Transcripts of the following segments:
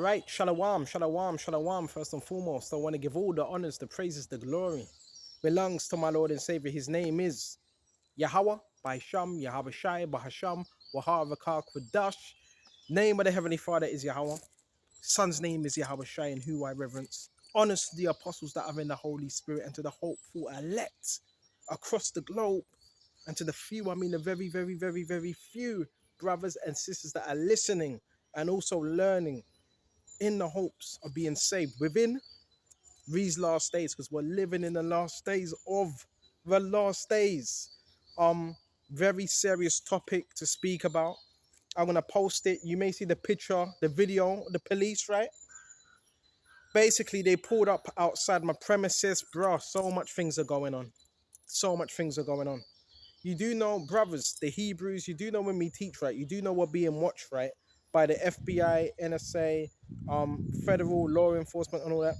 All right, shalom, shalom, shalom. First and foremost, I want to give all the honors, the praises, the glory belongs to my Lord and Savior. His name is Yahweh, Bahasham, Yahweh Shai, Bahasham, Waharakak Dash. Name of the Heavenly Father is Yahweh. Son's name is Yahweh Shai, in who I reverence. Honors to the apostles that are in the Holy Spirit and to the hopeful elect across the globe. And to the few, I mean the very, very, very, very few brothers and sisters that are listening and also learning in the hopes of being saved within these last days, because we're living in the last days of the last days. Very serious topic to speak about. I'm gonna post it. You may see the picture, the video, the police, right? Basically, they pulled up outside my premises, bruh. So much things are going on. So much things are going on. You do know, brothers, the Hebrews, you do know when we teach, right? You do know we're being watched, right? By the FBI, NSA, federal law enforcement and all that.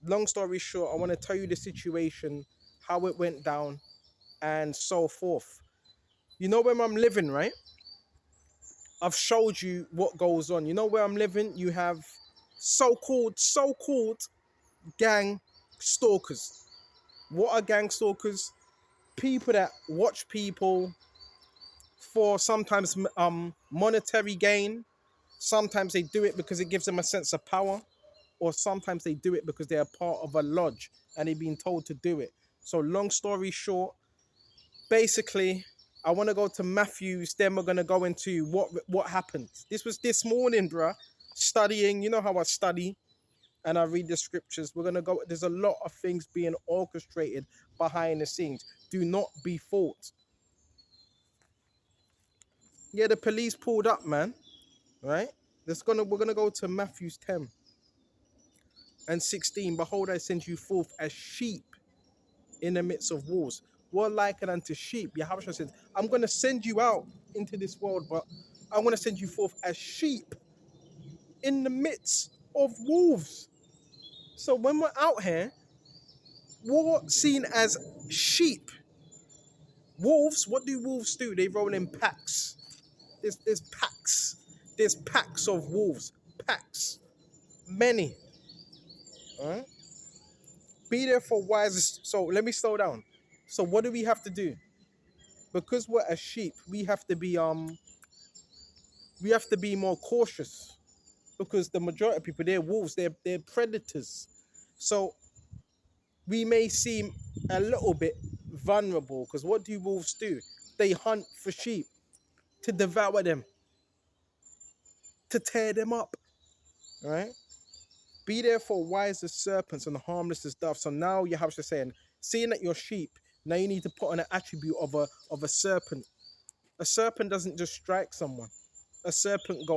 Long story short, I want to tell you the situation, how it went down, and so forth. You know where I'm living, right? I've showed you what goes on. You know where I'm living? You have so-called gang stalkers. What are gang stalkers? People that watch people for sometimes monetary gain. Sometimes they do it because it gives them a sense of power, or sometimes they do it because they're part of a lodge and they've been told to do it. So long story short, basically, I want to go to Matthew's, then we're going to go into what happened. This was this morning, bruh, studying. You know how I study and I read the scriptures. We're going to go, there's a lot of things being orchestrated behind the scenes. Do not be fooled. Yeah, the police pulled up, man, right? We're gonna go to Matthew's 10 and 16. Behold, I send you forth as sheep in the midst of wolves. We're likened unto sheep. Yahweh says, I'm gonna send you out into this world, but I'm gonna send you forth as sheep in the midst of wolves. So when we're out here, we're seen as sheep. Wolves, what do wolves do? They roll in packs. There's packs. There's packs of wolves. Packs. Many. All right? Be there for wise. So let me slow down. So what do we have to do? Because we're a sheep, we have to be more cautious. Because the majority of people, they're wolves, they're predators. So we may seem a little bit vulnerable, because what do wolves do? They hunt for sheep to devour them, to tear them up. All right? Be therefore wise as serpents and harmless as doves. So now you have to say, seeing that you're sheep, now you need to put on an attribute of a serpent. A serpent doesn't just strike someone. A serpent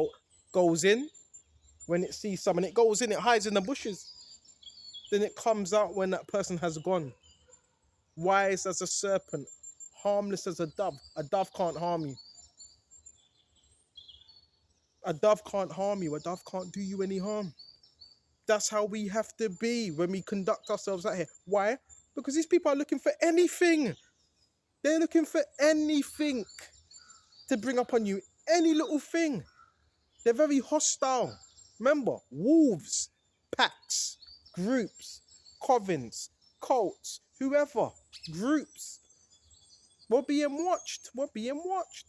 goes in when it sees someone. It goes in, it hides in the bushes. Then it comes out when that person has gone. Wise as a serpent, harmless as a dove. A dove can't harm you. A dove can't harm you. A dove can't do you any harm. That's how we have to be when we conduct ourselves out here. Why? Because these people are looking for anything. They're looking for anything to bring upon you. Any little thing. They're very hostile. Remember, wolves, packs, groups, covens, cults, whoever, groups. We're being watched. We're being watched.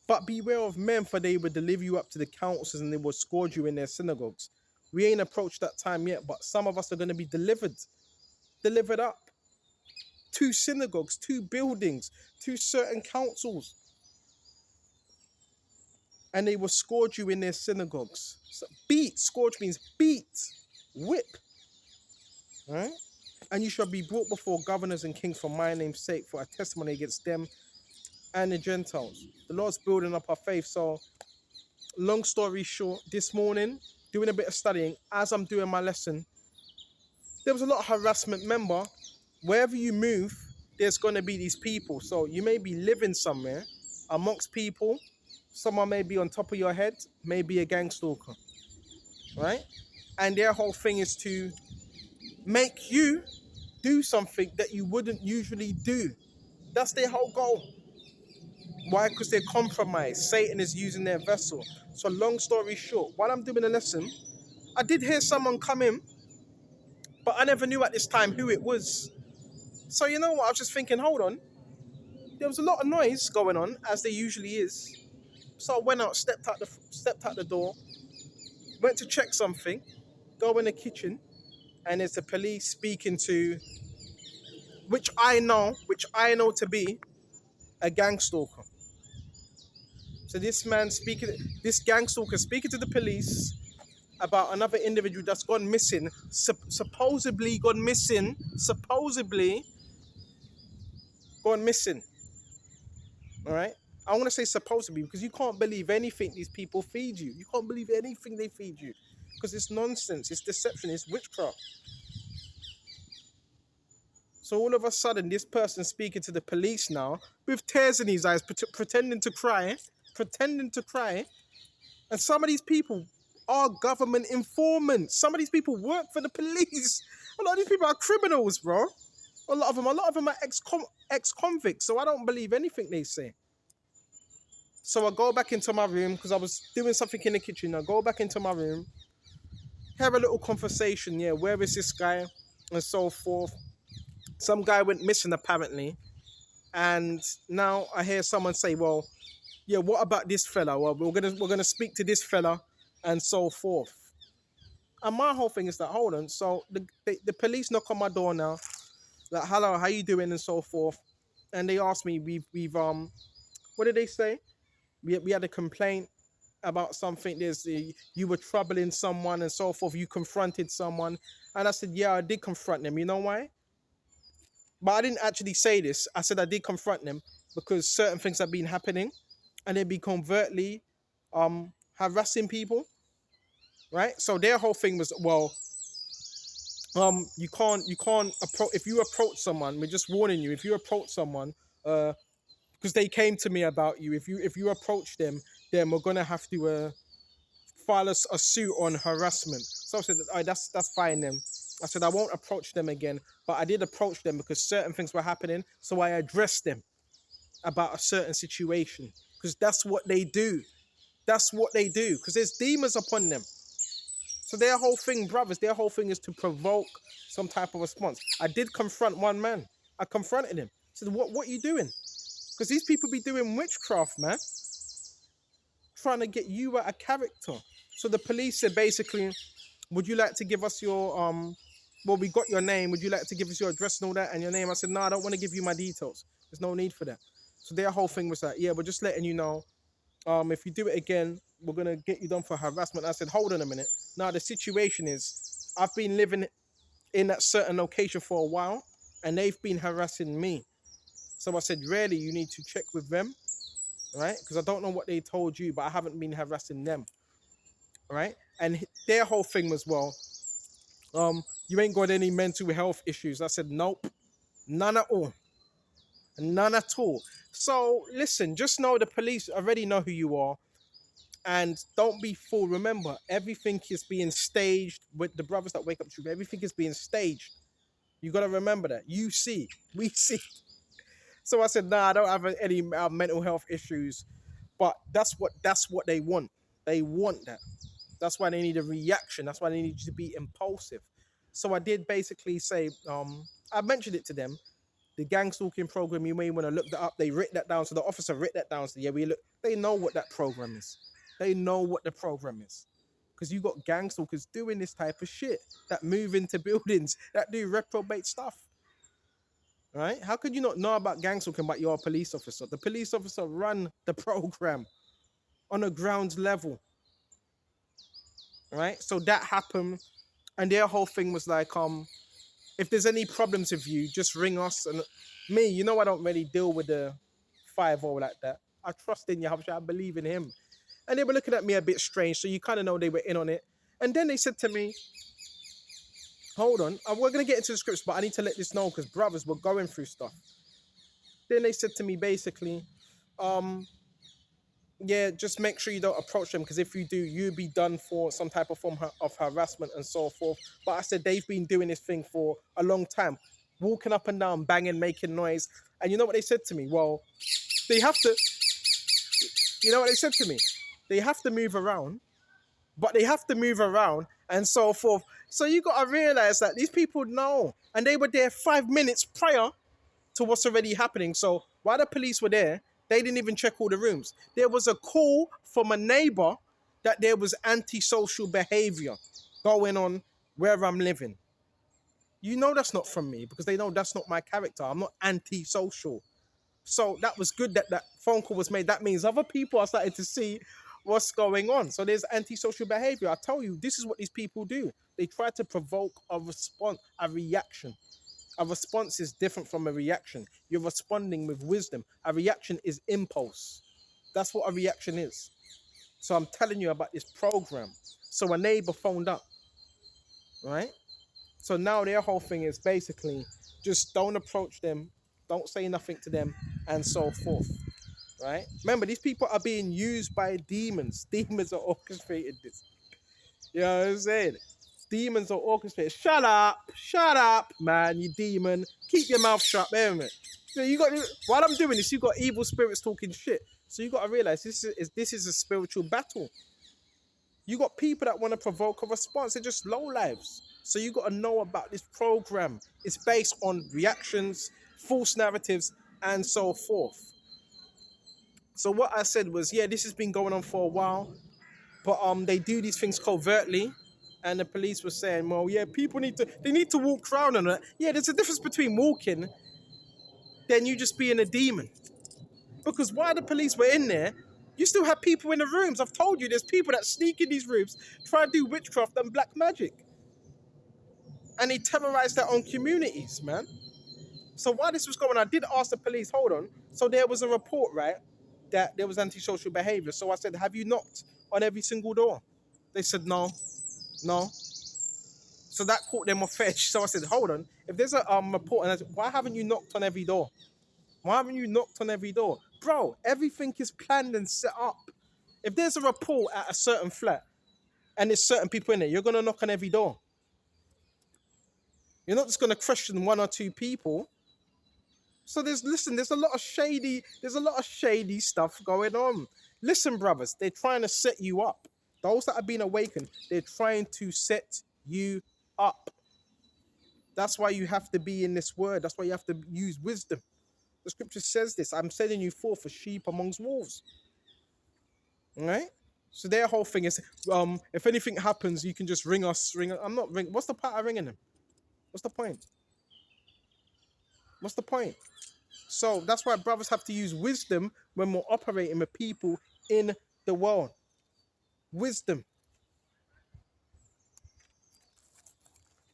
But beware of men, for they will deliver you up to the councils and they will scourge you in their synagogues. We ain't approached that time yet, but some of us are going to be delivered up to synagogues, to buildings, to certain councils. And they will scourge you in their synagogues. So scourge means beat, whip. Right? And you shall be brought before governors and kings for my name's sake, for a testimony against them and the Gentiles. The Lord's building up our faith. So, long story short, this morning, doing a bit of studying, as I'm doing my lesson, there was a lot of harassment. Remember, wherever you move, there's going to be these people. So you may be living somewhere amongst people. Someone may be on top of your head, maybe a gang stalker, right? And their whole thing is to make you do something that you wouldn't usually do. That's their whole goal. Why? Because they're compromised. Satan is using their vessel. So long story short, while I'm doing a lesson, I did hear someone come in, but I never knew at this time who it was. So you know what? I was just thinking, hold on. There was a lot of noise going on, as there usually is. So I went out, stepped out the door, went to check something, go in the kitchen, and there's the police speaking to, which I know to be a gang stalker. So this gang stalker speaking to the police about another individual that's gone missing, supposedly gone missing. All right. I want to say supposedly because you can't believe anything these people feed you. You can't believe anything they feed you because it's nonsense, it's deception, it's witchcraft. So all of a sudden, this person speaking to the police now with tears in his eyes, pretending to cry, and some of these people are government informants. Some of these people work for the police. A lot of these people are criminals, bro. A lot of them are ex-convicts. So I don't believe anything they say. So I go back into my room because I was doing something in the kitchen. I go back into my room, have a little conversation. Yeah, where is this guy, and so forth. Some guy went missing apparently, and now I hear someone say, "Well, yeah, what about this fella? Well, we're gonna speak to this fella, and so forth." And my whole thing is that, hold on. So the police knock on my door now, like, "Hello, how you doing?" and so forth, and they ask me, "We've what did they say? We had a complaint about something. You were troubling someone and so forth. You confronted someone," and I said, "Yeah, I did confront them. You know why?" But I didn't actually say this. I said I did confront them because certain things have been happening, and they've been covertly harassing people, right? So their whole thing was, well, you can't approach, if you approach someone. We're just warning you. If you approach someone, because they came to me about you. If you approach them, then we're gonna have to file a suit on harassment. So I said, all right, that's fine then. I said I won't approach them again, but I did approach them because certain things were happening. So I addressed them about a certain situation because that's what they do. That's what they do because there's demons upon them. So their whole thing, brothers, their whole thing is to provoke some type of response. I did confront one man. I confronted him. I said, what are you doing? Because these people be doing witchcraft, man. Trying to get you at a character. So the police said basically, would you like to give us your well, we got your name. Would you like to give us your address and all that and your name? I said, no, I don't want to give you my details. There's no need for that. So their whole thing was that, yeah, we're just letting you know, if you do it again, we're gonna get you done for harassment. I said, hold on a minute. Now the situation is, I've been living in that certain location for a while, and they've been harassing me. So I said, really, you need to check with them, right? Because I don't know what they told you, but I haven't been harassing them, right? And their whole thing was, well, you ain't got any mental health issues. I said, nope, none at all. None at all. So listen, just know the police already know who you are. And don't be fooled. Remember, everything is being staged with the brothers that wake up to. Everything is being staged. You got to remember that. You see, we see. So I said, nah, I don't have any mental health issues. But that's what they want. They want that. That's why they need a reaction. That's why they need you to be impulsive. So I did basically say, I mentioned it to them. The gang stalking program, you may want to look that up. They writ that down. So the officer writ that down. So yeah, they know what that program is. They know what the program is. Because you got gang stalkers doing this type of shit, that move into buildings, that do reprobate stuff. Right? How could you not know about gang stalking, but you're a police officer? The police officer run the program on a ground level. Right? So that happened. And their whole thing was like, if there's any problems with you, just ring us. And me, I don't really deal with the 5-0 like that. I trust in Yahushua. I believe in him. And they were looking at me a bit strange, so you kind of know they were in on it. And then they said to me, hold on, we're going to get into the scripts, but I need to let this know because brothers were going through stuff. Then they said to me basically, yeah, just make sure you don't approach them because if you do, you'll be done for some type of form of harassment and so forth. But I said they've been doing this thing for a long time, walking up and down, banging, making noise. And you know what they said to me? Well, they have to You know what they said to me? They have to move around, but they have to move around and so forth. So you got to realize that these people know, and they were there 5 minutes prior to what's already happening. So while the police were there, they didn't even check all the rooms. There was a call from a neighbor that there was antisocial behavior going on where I'm living. You know that's not from me because they know that's not my character. I'm not antisocial. So that was good that that phone call was made. That means other people are starting to see what's going on. So there's antisocial behavior. I tell you, this is what these people do. They try to provoke a response, a reaction. A response is different from a reaction. You're responding with wisdom. A reaction is impulse. That's what a reaction is. So I'm telling you about this program. So a neighbor phoned up, right? So now their whole thing is basically just don't approach them, don't say nothing to them, and so forth, right? Remember, these people are being used by demons. Demons are orchestrated this. You know what I'm saying? Demons are orchestrated. Shut up, man, you demon. Keep your mouth shut, man. So you got, while I'm doing this, you got evil spirits talking shit. So you got to realize this is a spiritual battle. You got people that want to provoke a response. They're just low lives. So you got to know about this program. It's based on reactions, false narratives, and so forth. So what I said was, yeah, this has been going on for a while, but they do these things covertly. And the police were saying, well, yeah, people need to walk around on it. Yeah, there's a difference between walking than you just being a demon. Because while the police were in there, you still have people in the rooms. I've told you, there's people that sneak in these rooms, try to do witchcraft and black magic. And they terrorize their own communities, man. So while this was going on, I did ask the police, hold on. So there was a report, right, that there was antisocial behavior. So I said, have you knocked on every single door? They said, no. So that caught them off edge. So I said, hold on. If there's a report, and I said, why haven't you knocked on every door? Why haven't you knocked on every door? Bro, everything is planned and set up. If there's a report at a certain flat and there's certain people in there, you're going to knock on every door. You're not just going to question one or two people. So there's a lot of shady stuff going on. Listen, brothers, they're trying to set you up. Those that have been awakened, they're trying to set you up. That's why you have to be in this word. That's why you have to use wisdom. The scripture says this. I'm sending you forth as sheep amongst wolves. All right? So their whole thing is, if anything happens, you can just ring us. I'm not ringing. What's the point of ringing them? What's the point? What's the point? So that's why brothers have to use wisdom when we're operating with people in the world. Wisdom.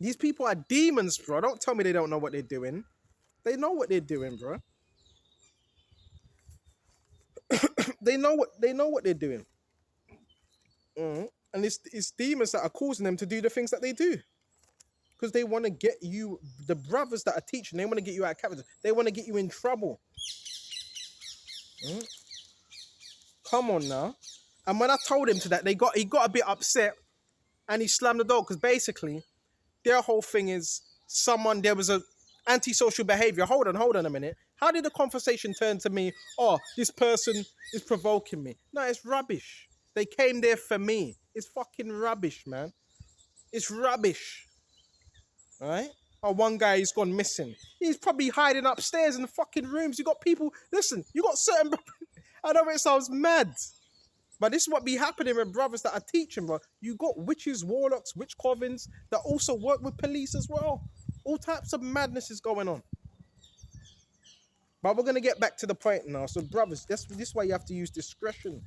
These people are demons, bro. Don't tell me they don't know what they're doing. They know what they're doing, bro. They know what they're doing. And it's demons that are causing them to do the things that they do. Because they want to get you, the brothers that are teaching, they want to get you out of character. They want to get you in trouble. Come on now. And when I told him to that, he got a bit upset and he slammed the door. Because basically, their whole thing is there was a antisocial behavior. Hold on a minute. How did the conversation turn to me? Oh, this person is provoking me. No, it's rubbish. They came there for me. It's fucking rubbish, man. It's rubbish. All right? Oh, one guy, he's gone missing. He's probably hiding upstairs in the fucking rooms. You got people, listen, you got certain, I know it sounds mad, but this is what be happening with brothers that are teaching, bro. You got witches, warlocks, witch covens that also work with police as well. All types of madness is going on. But we're going to get back to the point now. So, brothers, this is why you have to use discretion.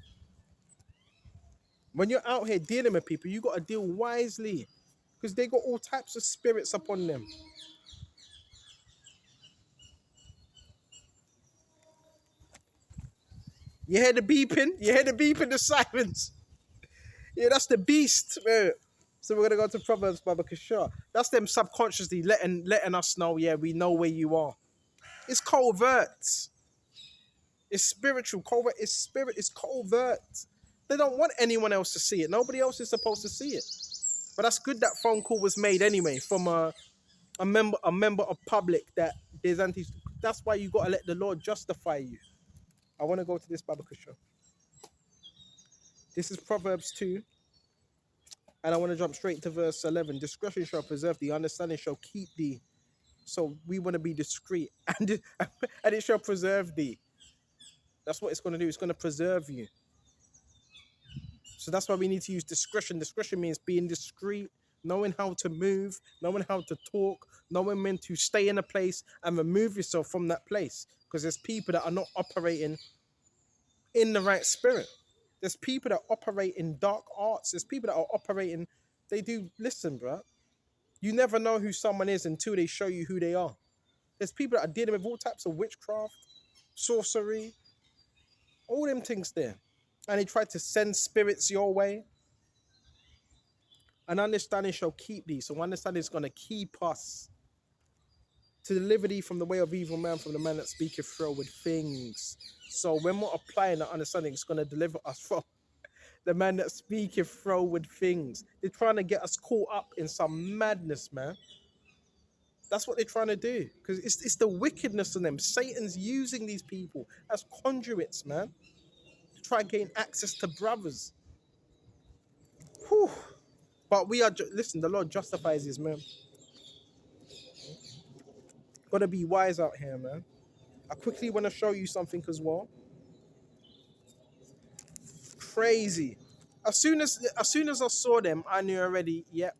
When you're out here dealing with people, you got to deal wisely. Because they got all types of spirits upon them. You hear the beeping? You hear the beeping, the sirens? Yeah, that's the beast. So we're going to go to Proverbs, Baba Kishar. That's them subconsciously letting us know, yeah, we know where you are. It's covert. It's spiritual. Covert is spirit. It's covert. They don't want anyone else to see it. Nobody else is supposed to see it. But that's good that phone call was made anyway from a member of public that there's That's why you got to let the Lord justify you. I want to go to this Baba Kishar. This is Proverbs 2, and I want to jump straight to verse 11. Discretion shall preserve thee, understanding shall keep thee. So we want to be discreet, and it shall preserve thee. That's what it's going to do. It's going to preserve you. So that's why we need to use discretion. Discretion means being discreet, knowing how to move, knowing how to talk, knowing when to stay in a place and remove yourself from that place. Because there's people that are not operating in the right spirit. There's people that operate in dark arts. There's people that are operating, they do, listen, bro. You never know who someone is until they show you who they are. There's people that are dealing with all types of witchcraft, sorcery, all them things there. And they try to send spirits your way. And understanding shall keep thee. So understanding is going to keep us to deliver thee from the way of evil man, from the man that speaketh froward things. So when we're applying that understanding, it's going to deliver us from the man that speaketh froward things. They're trying to get us caught up in some madness, man. That's what they're trying to do. Because it's the wickedness in them. Satan's using these people as conduits, man, to try and gain access to brothers. Whew. But we are, listen, the Lord justifies his man. Gotta be wise out here, man. I quickly want to show you something as well. Crazy. As soon as I saw them, I knew already, yep,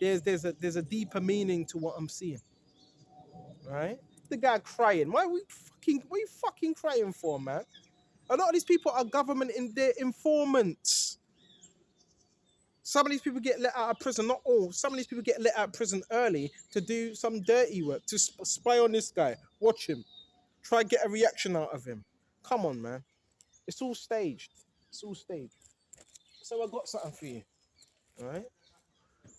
there's a deeper meaning to what I'm seeing. Right? The guy crying. What are you fucking crying for, man? A lot of these people are government in their informants. Some of these people get let out of prison, not all. Some of these people get let out of prison early to do some dirty work, to spy on this guy, watch him, try and get a reaction out of him. Come on, man. It's all staged. It's all staged. So I got something for you. All right?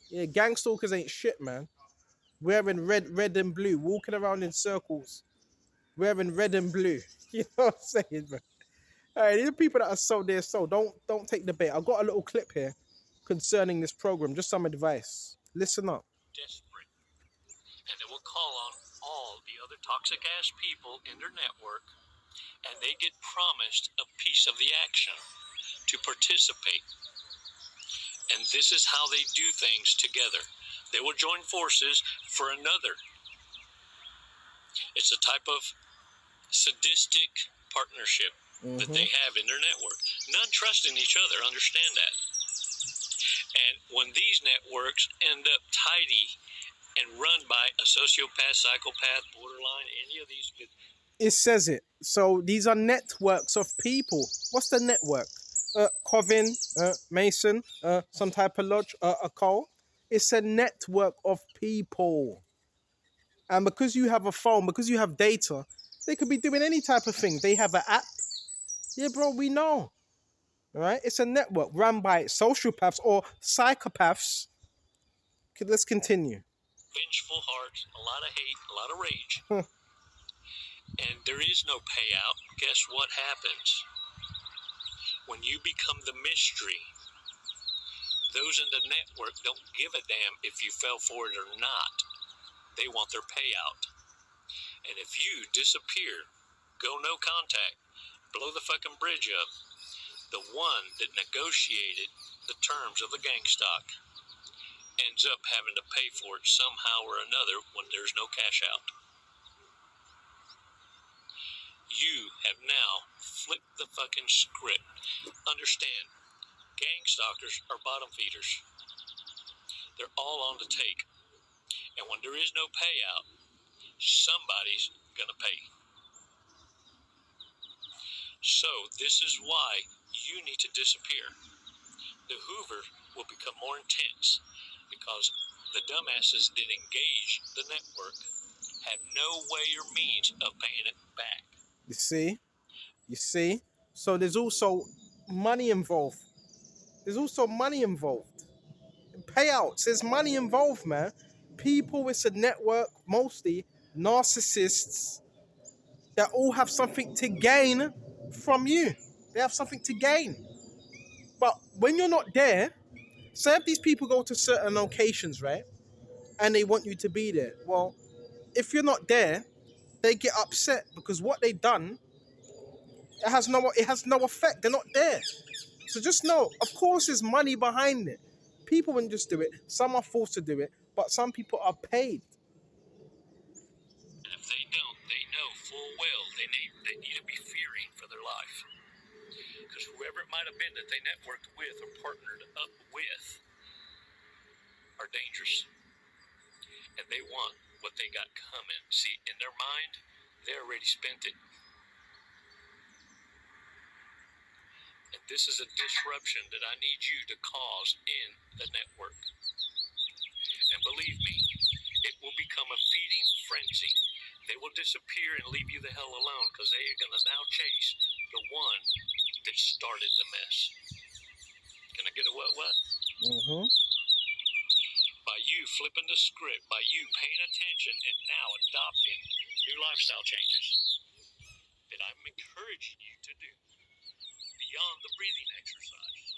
Yeah, gang stalkers ain't shit, man. Wearing red and blue, walking around in circles, wearing red and blue. You know what I'm saying, bro? All right, these are people that are so there. So don't take the bait. I've got a little clip here concerning this program. Just some advice. Listen up. Desperate, and they will call on all the other toxic ass people in their network, and they get promised a piece of the action to participate. And this is how they do things together. They will join forces for another. It's a type of sadistic partnership that they have in their network. None trusting each other, understand that. And when these networks end up tidy and run by a sociopath, psychopath, borderline, any of these... It says it. So these are networks of people. What's the network? Coven, Mason, some type of lodge, a cult. It's a network of people. And because you have a phone, because you have data, they could be doing any type of thing. They have an app. Yeah, bro, we know. All right? It's a network run by sociopaths or psychopaths. Okay, let's continue. Vengeful hearts, a lot of hate, a lot of rage. And there is no payout. Guess what happens? When you become the mystery, those in the network don't give a damn if you fell for it or not. They want their payout. And if you disappear, go no contact, blow the fucking bridge up, the one that negotiated the terms of the gang stock ends up having to pay for it somehow or another when there's no cash out. You have now flipped the fucking script. Understand, gang stalkers are bottom feeders. They're all on the take. And when there is no payout, somebody's gonna pay. So this is why you need to disappear. The Hoover will become more intense because the dumbasses that engage the network have no way or means of paying it back. You see? So there's also money involved. Payouts, there's money involved, man. People, it's a network, mostly narcissists that all have something to gain from you. They have something to gain. But when you're not there, say if these people go to certain locations, right? And they want you to be there. Well, if you're not there, they get upset because what they've done, it has no effect. They're not there. So just know, of course, there's money behind it. People wouldn't just do it. Some are forced to do it, but some people are paid. And if they don't, they know full well they need to be fearing for their life. Because whoever it might have been that they networked with or partnered up with are dangerous. And they want what they got coming. See, in their mind, they already spent it. And this is a disruption that I need you to cause in the network. And believe me, it will become a feeding frenzy. They will disappear and leave you the hell alone because they are going to now chase the one that started the mess. Can I get a what? Mm-hmm. By you flipping the script, by you paying attention and now adopting new lifestyle changes that I'm encouraging you to do beyond the breathing exercise.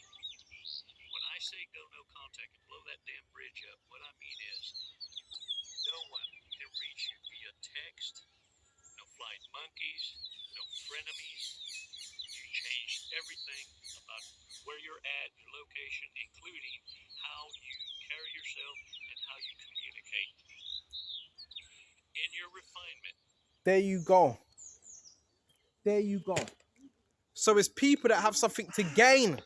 When I say go no contact and blow that damn bridge up, what I mean is no one can reach you via text, no flying monkeys, no frenemies. You change everything about where you're at, your location, including how you carry yourself and how you communicate. In your refinement. There you go. There you go. So it's people that have something to gain.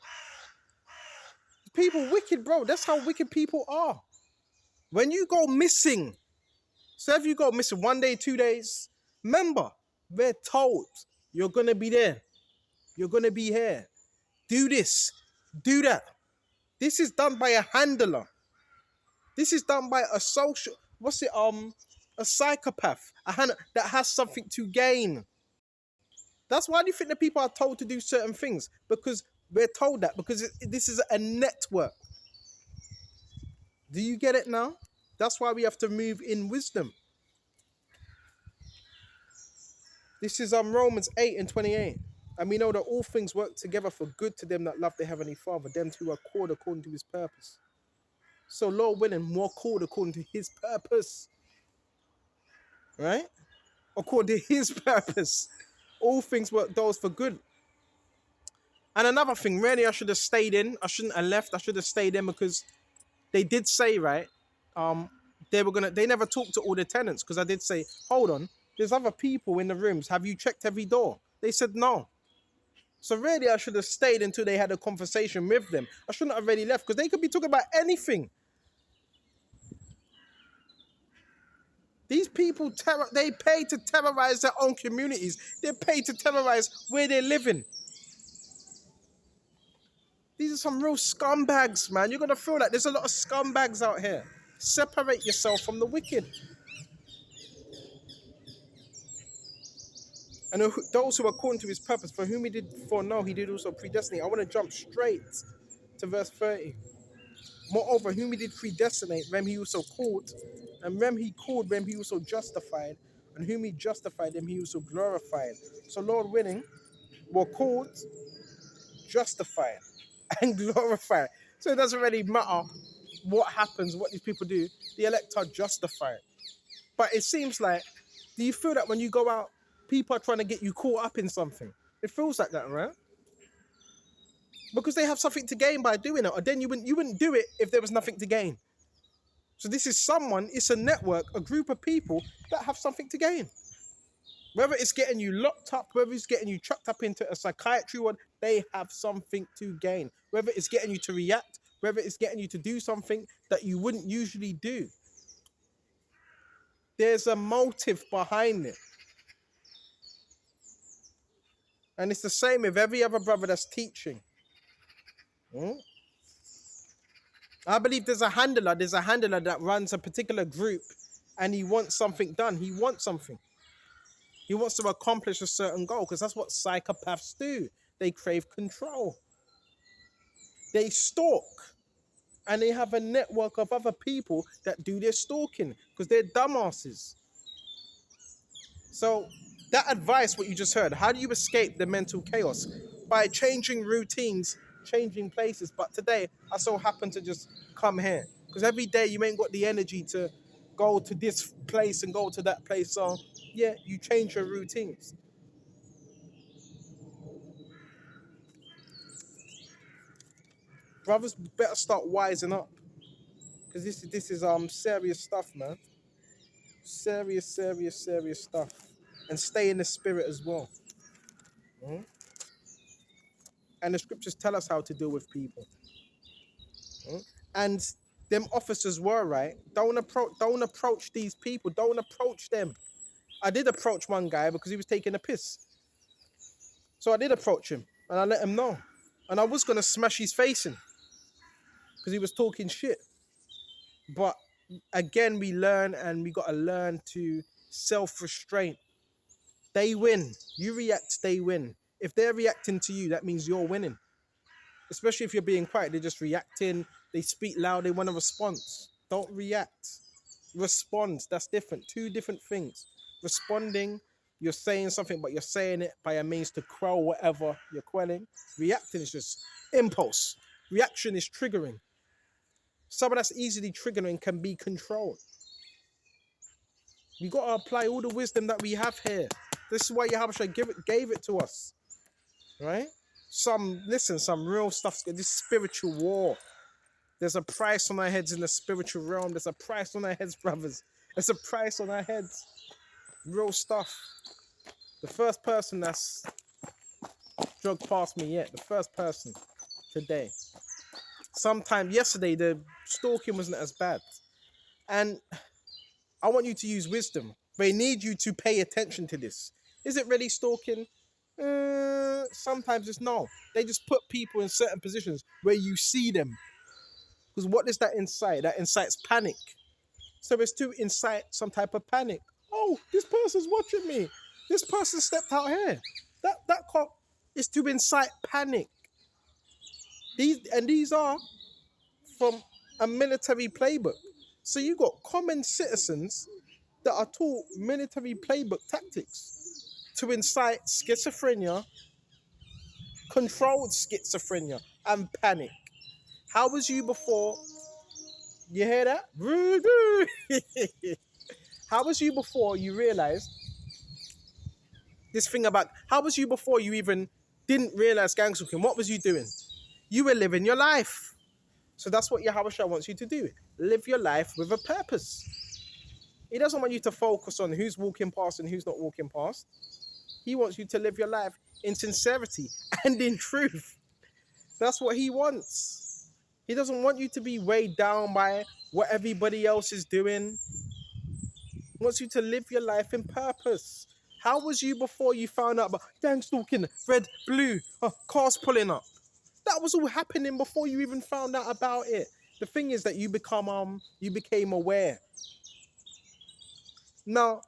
People wicked, bro. That's how wicked people are. When you go missing, so if you go missing 1 day, 2 days, remember, we're told you're going to be there. You're going to be here. Do this. Do that. This is done by a handler. This is done by a social, a psychopath, that has something to gain. That's why do you think that people are told to do certain things? Because we're told that, because this is a network. Do you get it now? That's why we have to move in wisdom. This is Romans 8:28. And we know that all things work together for good to them that love their Heavenly Father, them who are called according to his purpose. So Lord willing, more called according to his purpose. Right? According to his purpose. All things work those for good. And another thing, really, I should have stayed in. I shouldn't have left. I should have stayed in because they did say, right, they never talked to all the tenants because I did say, hold on, there's other people in the rooms. Have you checked every door? They said no. So really, I should have stayed until they had a conversation with them. I shouldn't have already left because they could be talking about anything. These people, they pay to terrorize their own communities. They pay to terrorize where they're living. These are some real scumbags, man. You're going to feel like there's a lot of scumbags out here. Separate yourself from the wicked. And those who are according to his purpose, for whom he did foreknow, he did also predestinate. I want to jump straight to verse 30. Moreover, whom he did predestinate, them he also called. And them he called, them he also justified. And whom he justified, them he also glorified. So Lord willing, we're called, justified, and glorified. So it doesn't really matter what happens, what these people do. The elect are justified. But it seems like, do you feel that when you go out, people are trying to get you caught up in something? It feels like that, right? Because they have something to gain by doing it. Or then you wouldn't do it if there was nothing to gain. So this is it's a network, a group of people that have something to gain. Whether it's getting you locked up, whether it's getting you chucked up into a psychiatry ward, they have something to gain. Whether it's getting you to react, whether it's getting you to do something that you wouldn't usually do. There's a motive behind it. And it's the same with every other brother that's teaching. I believe there's a handler that runs a particular group and he wants something done. He wants something. He wants to accomplish a certain goal because that's what psychopaths do. They crave control. They stalk. And they have a network of other people that do their stalking because they're dumbasses. So that advice, what you just heard, how do you escape the mental chaos? By changing routines, changing places. But today, I so happen to just come here. Because every day you ain't got the energy to go to this place and go to that place. So, yeah, you change your routines. Brothers better start wising up. Because this is serious stuff, man. Serious stuff. And stay in the spirit as well. Mm? And the scriptures tell us how to deal with people. Mm? And them officers were right. Don't approach these people. Don't approach them. I did approach one guy because he was taking a piss. So I did approach him and I let him know. And I was gonna smash his face in because he was talking shit. But again, we learn, and we gotta learn to self-restraint. They win. You react, they win. If they're reacting to you, that means you're winning. Especially if you're being quiet, they're just reacting. They speak loud, they want a response. Don't react. Respond. That's different. Two different things. Responding, you're saying something, but you're saying it by a means to quell whatever you're quelling. Reacting is just impulse. Reaction is triggering. Someone that's easily triggering can be controlled. We got to apply all the wisdom that we have here. This is why Yahushua gave it to us. Right? Some real stuff. This spiritual war. There's a price on our heads in the spiritual realm. There's a price on our heads, brothers. There's a price on our heads. Real stuff. The first person that's jogged past me yet. The first person today. Sometime yesterday, the stalking wasn't as bad. And I want you to use wisdom. They need you to pay attention to this. Is it really stalking? Sometimes it's no. They just put people in certain positions where you see them. Because what does that incite? That incites panic. So it's to incite some type of panic. Oh, this person's watching me. This person stepped out here. That cop is to incite panic. These are from a military playbook. So you got common citizens that are taught military playbook tactics to incite schizophrenia, controlled schizophrenia, and panic. How was you before? You hear that? How was you before you realized this thing about, how was you before you even didn't realize gang stalking? What was you doing? You were living your life. So that's what Yahushua wants you to do. Live your life with a purpose. He doesn't want you to focus on who's walking past and who's not walking past. He wants you to live your life in sincerity and in truth. That's what he wants. He doesn't want you to be weighed down by what everybody else is doing. He wants you to live your life in purpose. How was you before you found out about gang stalking, red, blue, cars pulling up? That was all happening before you even found out about it. The thing is that you became aware. Now,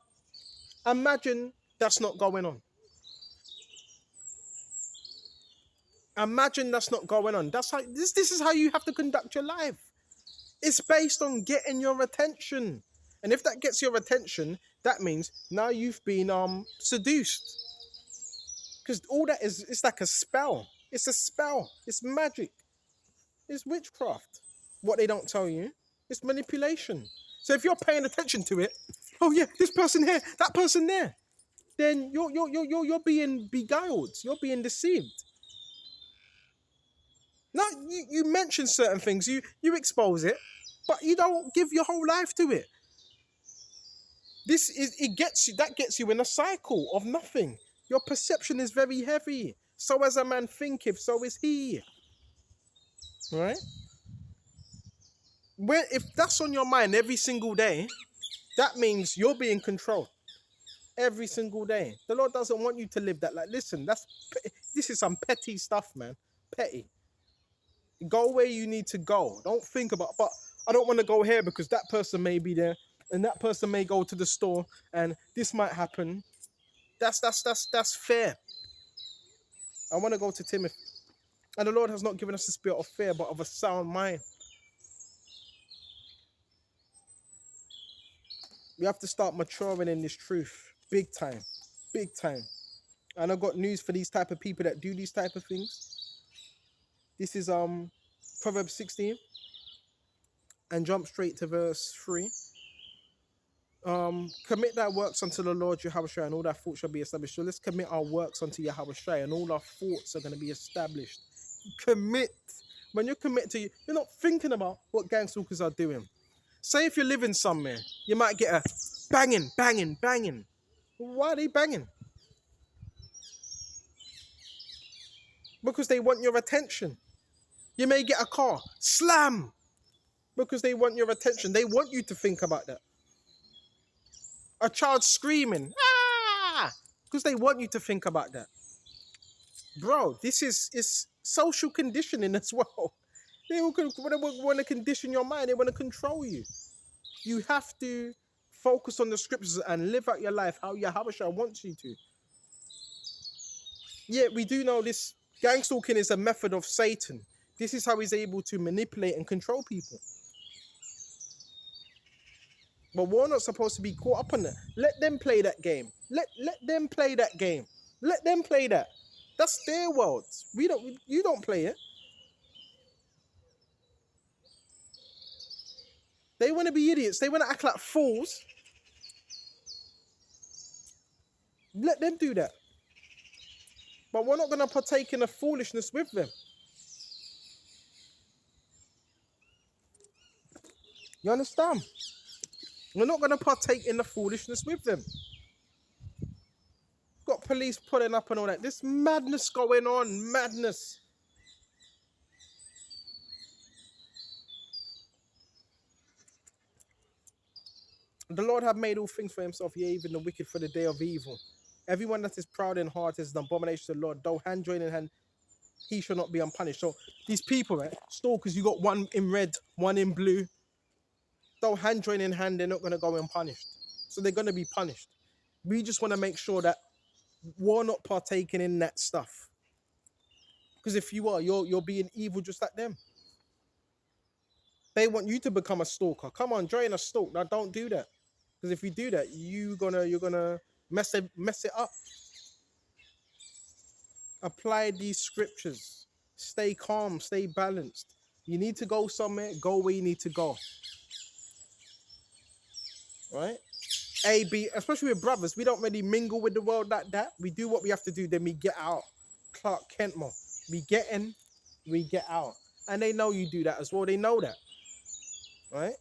imagine that's not going on. Imagine that's not going on. That's how this is how you have to conduct your life. It's based on getting your attention. And if that gets your attention, that means now you've been seduced. Because all that is, it's like a spell. It's a spell. It's magic. It's witchcraft. What they don't tell you, it's manipulation. So if you're paying attention to it, oh yeah, this person here, that person there, then you're being beguiled. You're being deceived. Now you mention certain things, you expose it, but you don't give your whole life to it. That gets you in a cycle of nothing. Your perception is very heavy. So as a man thinketh, so is he. Right? If that's on your mind every single day, that means you're being controlled every single day. The Lord doesn't want you to live that. Like, listen, this is some petty stuff, man. Petty. Go where you need to go. Don't think about, but I don't want to go here because that person may be there and that person may go to the store and this might happen. That's fair. I want to go to Timothy. And the Lord has not given us a spirit of fear, but of a sound mind. We have to start maturing in this truth. Big time. Big time. And I've got news for these type of people that do these type of things. This is Proverbs 16. And jump straight to verse 3. Commit thy works unto the Lord Yahushua, and all thy thoughts shall be established. So let's commit our works unto Yahushua, and all our thoughts are going to be established. Commit. When you're committed to, you're not thinking about what gang stalkers are doing. Say if you're living somewhere, you might get a banging, banging, banging. Why are they banging? Because they want your attention. You may get a car, slam, because they want your attention. They want you to think about that. A child screaming, ah, because they want you to think about that. Bro, this is social conditioning as well. They want to condition your mind. They want to control you. You have to focus on the scriptures and live out your life how Yahushua wants you to. Yeah, we do know this gang stalking is a method of Satan. This is how he's able to manipulate and control people. But we're not supposed to be caught up on that. Let them play that game. Let them play that game. Let them play that. That's their world. You don't play it. They want to be idiots. They want to act like fools. Let them do that. But we're not going to partake in the foolishness with them. You understand? We're not going to partake in the foolishness with them. Got police pulling up and all that. This madness going on. Madness. The Lord hath made all things for himself, yea, even the wicked for the day of evil. Everyone that is proud in heart is an abomination to the Lord. Though hand join in hand, he shall not be unpunished. So these people, right, stalkers, you got one in red, one in blue. Though hand join in hand, they're not going to go unpunished. So they're going to be punished. We just want to make sure that we're not partaking in that stuff. Because if you are, you're being evil just like them. They want you to become a stalker. Come on, join a stalk. Now don't do that. Because if you do that, you're gonna mess it up. Apply these scriptures. Stay calm, stay balanced. You need to go somewhere, go where you need to go. Right? A, B, especially with brothers, we don't really mingle with the world like that. We do what we have to do, then we get out. Clark Kent mode. We get in, we get out. And they know you do that as well. They know that. Right?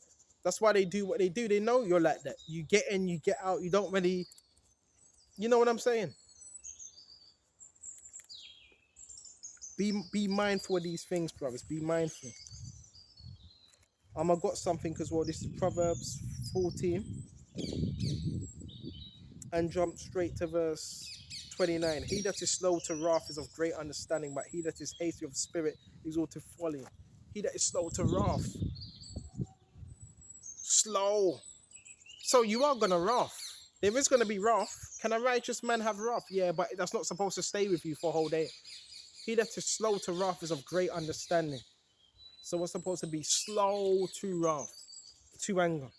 That's why they do what they do. They know you're like that. You get in, you get out. You don't really, you know what I'm saying? Be mindful of these things, brothers. Be mindful. I got something as well. This is Proverbs 14. And jump straight to verse 29. He that is slow to wrath is of great understanding, but he that is hasty of spirit is all to folly. He that is slow to wrath. Slow. So you are going to wrath. There is going to be wrath. Can a righteous man have wrath? Yeah, but that's not supposed to stay with you for a whole day. He that is slow to wrath is of great understanding. So we're supposed to be slow to wrath, to anger.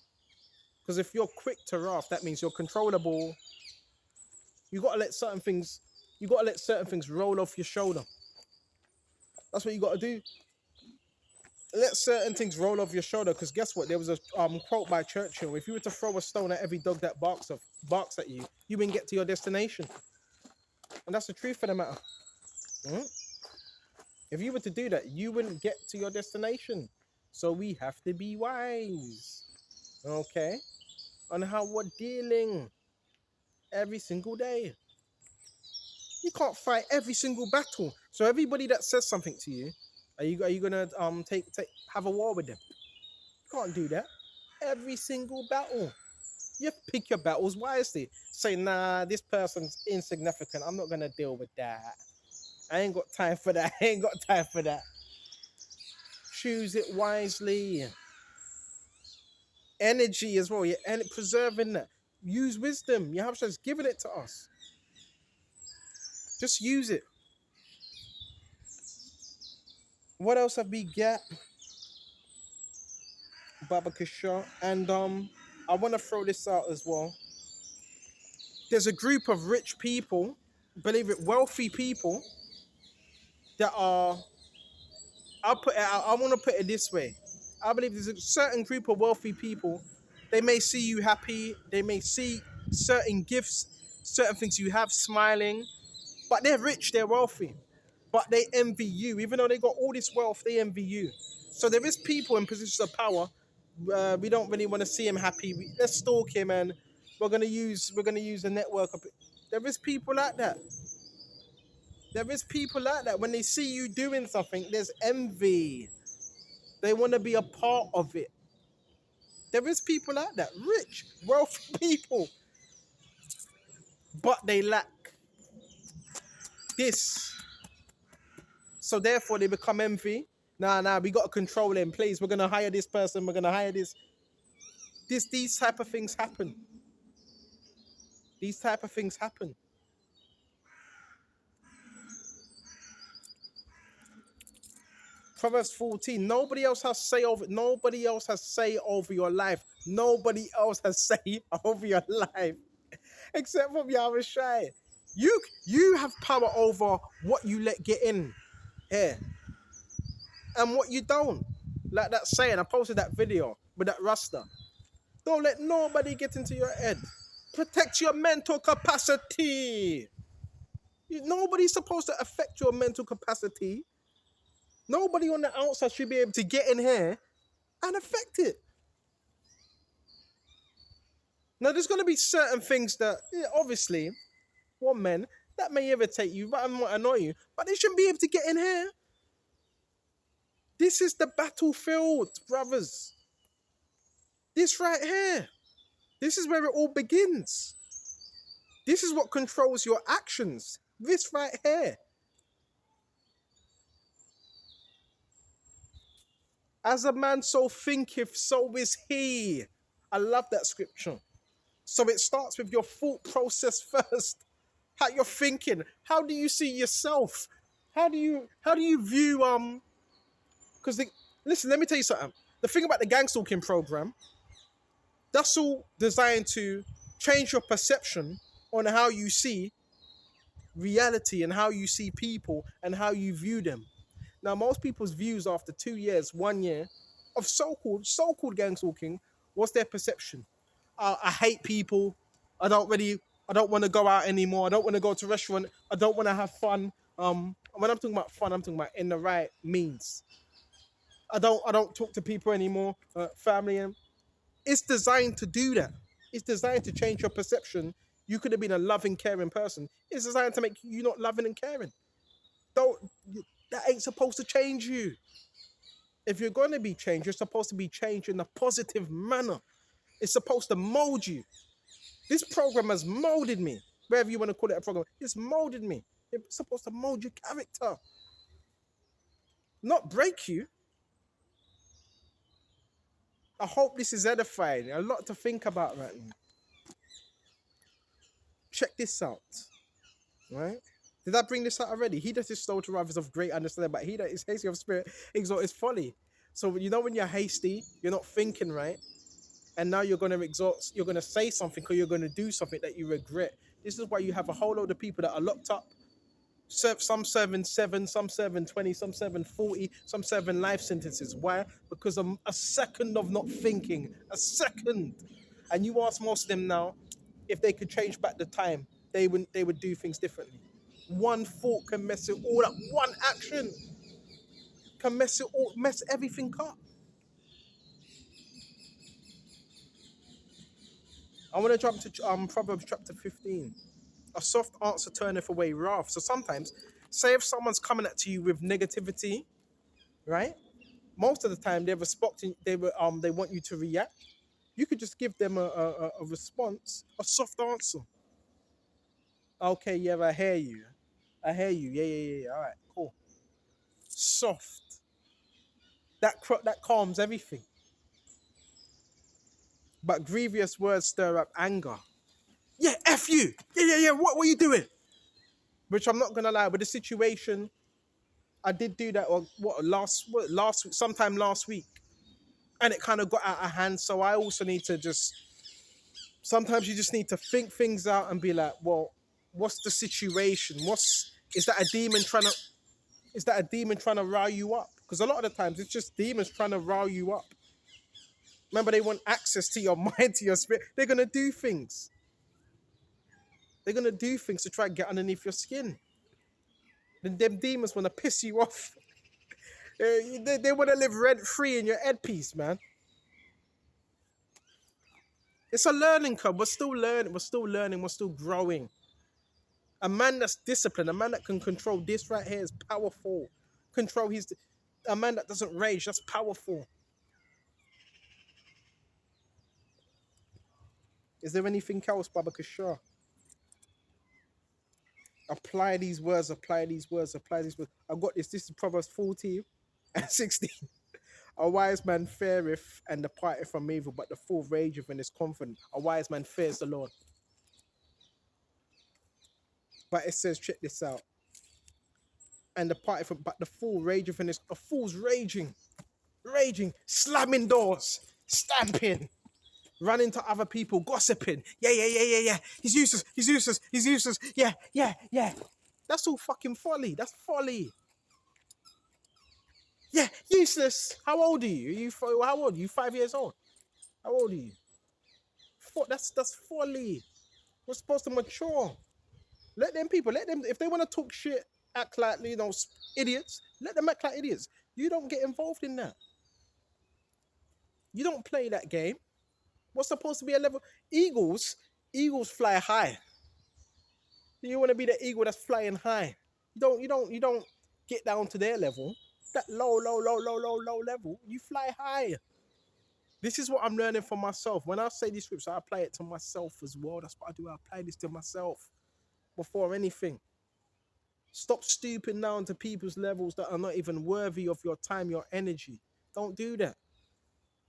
Because if you're quick to wrath, that means you're controllable. You got to let certain things roll off your shoulder. That's what you got to do. Let certain things roll off your shoulder. Because guess what? There was a quote by Churchill. If you were to throw a stone at every dog that barks at you, you wouldn't get to your destination. And that's the truth of the matter. If you were to do that, you wouldn't get to your destination. So we have to be wise. Okay? On how we're dealing every single day. You can't fight every single battle. So everybody that says something to you, are you gonna have a war with them? You can't do that. Every single battle. You have to pick your battles wisely. Say, nah, this person's insignificant. I'm not gonna deal with that. I ain't got time for that. I ain't got time for that. Choose it wisely. Energy as well. And preserving that. Use wisdom. Yahushua given it to us. Just use it. What else have we got? Baba Kishar. And I want to throw this out as well. There's a group of rich people, believe it, wealthy people that are, I want to put it this way. I believe there's a certain group of wealthy people. They may see you happy. They may see certain gifts, certain things you have smiling, but they're rich, they're wealthy. but they envy you. Even though they got all this wealth, they envy you. So there is people in positions of power. We don't really want to see him happy. Let's stalk him, and we're gonna use the network. There is people like that. There is people like that. When they see you doing something, there's envy. They want to be a part of it. There is people like that, rich, wealthy people, but they lack this. So therefore, they become envy. Nah, we got to control him. Please, we're gonna hire this person. We're gonna hire this. These type of things happen. These type of things happen. Proverbs 14. Nobody else has say over. Nobody else has say over your life. Nobody else has say over your life, except for Yahweh Shai. You have power over what you let get in here and what you don't. Like that saying, I posted that video with that Rasta. Don't let nobody get into your head. Protect your mental capacity. Nobody's supposed to affect your mental capacity. Nobody on the outside should be able to get in here and affect it. Now, there's going to be certain things that, obviously, men, that may irritate you, that might annoy you, but they shouldn't be able to get in here. This is the battlefield, brothers. This right here. This is where it all begins. This is what controls your actions. This right here. As a man so thinketh, so is he. I love that scripture. So it starts with your thought process first. How you're thinking. How do you see yourself? How do you view because listen, let me tell you something. The thing about the gang stalking program, that's all designed to change your perception on how you see reality and how you see people and how you view them. Now, most people's views after 2 years, 1 year of so-called gang stalking, what's their perception? I hate people. I don't want to go out anymore. I don't want to go to a restaurant. I don't want to have fun. When I'm talking about fun, I'm talking about in the right means. I don't talk to people anymore. Family, and it's designed to do that. It's designed to change your perception. You could have been a loving, caring person. It's designed to make you not loving and caring. That ain't supposed to change you. If you're going to be changed, you're supposed to be changed in a positive manner. It's supposed to mold you. This program has molded me. Wherever you want to call it a program, it's molded me. It's supposed to mold your character, not break you. I hope this is edifying. A lot to think about right now. Check this out. Right? Did I bring this out already? He that is slow to wrath is of great understanding, but he that is hasty of spirit exalt is folly. So when you're hasty, you're not thinking right, and now you're going to exalt, you're going to say something or you're going to do something that you regret. This is why you have a whole load of people that are locked up. Some serving 7, some serving 20, some serving 40, some serving life sentences. Why? Because of a second of not thinking. A second. And you ask most of them now, if they could change back the time, they would do things differently. One thought can mess it all up. One action can mess everything up. I want to jump to Proverbs chapter 15. A soft answer turneth away wrath. So sometimes, say if someone's coming at you with negativity, right? Most of the time they're responding. They want you to react. You could just give them a response, a soft answer. Okay, yeah, I hear you. Yeah. All right, cool. Soft. That calms everything. But grievous words stir up anger. Yeah, F you. Yeah. What were you doing? Which I'm not gonna lie, with the situation, I did do that. Last week, sometime last week, and it kind of got out of hand. So I also need to sometimes you just need to think things out and be like, well, what's the situation? Is that a demon trying to rile you up? Because a lot of the times it's just demons trying to rile you up. Remember, they want access to your mind, to your spirit. They're gonna do things. They're gonna do things to try and get underneath your skin. Then them demons want to piss you off. They want to live rent free in your headpiece, man. It's a learning curve. We're still learning. We're still learning. We're still growing. A man that's disciplined, a man that can control this right here is powerful. Control his. A man that doesn't rage, that's powerful. Is there anything else, Baba Kishar? Apply these words, apply these words, apply these words. I got this. This is Proverbs 14 and 16. A wise man feareth and departeth from evil, but the fool rageth and is confident. A wise man fears the Lord. But it says, check this out. And departeth from, but the fool rageth and is, a fool's raging, slamming doors, stamping, running to other people, gossiping. Yeah. He's useless. Yeah. That's all fucking folly. That's folly. Yeah, useless. How old are you? How old are you? 5 years old. How old are you? That's folly. We're supposed to mature. Let them people, if they want to talk shit, act like, idiots, let them act like idiots. You don't get involved in that. You don't play that game. What's supposed to be a level? Eagles fly high. You want to be the eagle that's flying high. You don't get down to their level. That low level. You fly high. This is what I'm learning for myself. When I say these scripts, I apply it to myself as well. That's what I do. I apply this to myself before anything. Stop stooping down to people's levels that are not even worthy of your time, your energy. Don't do that.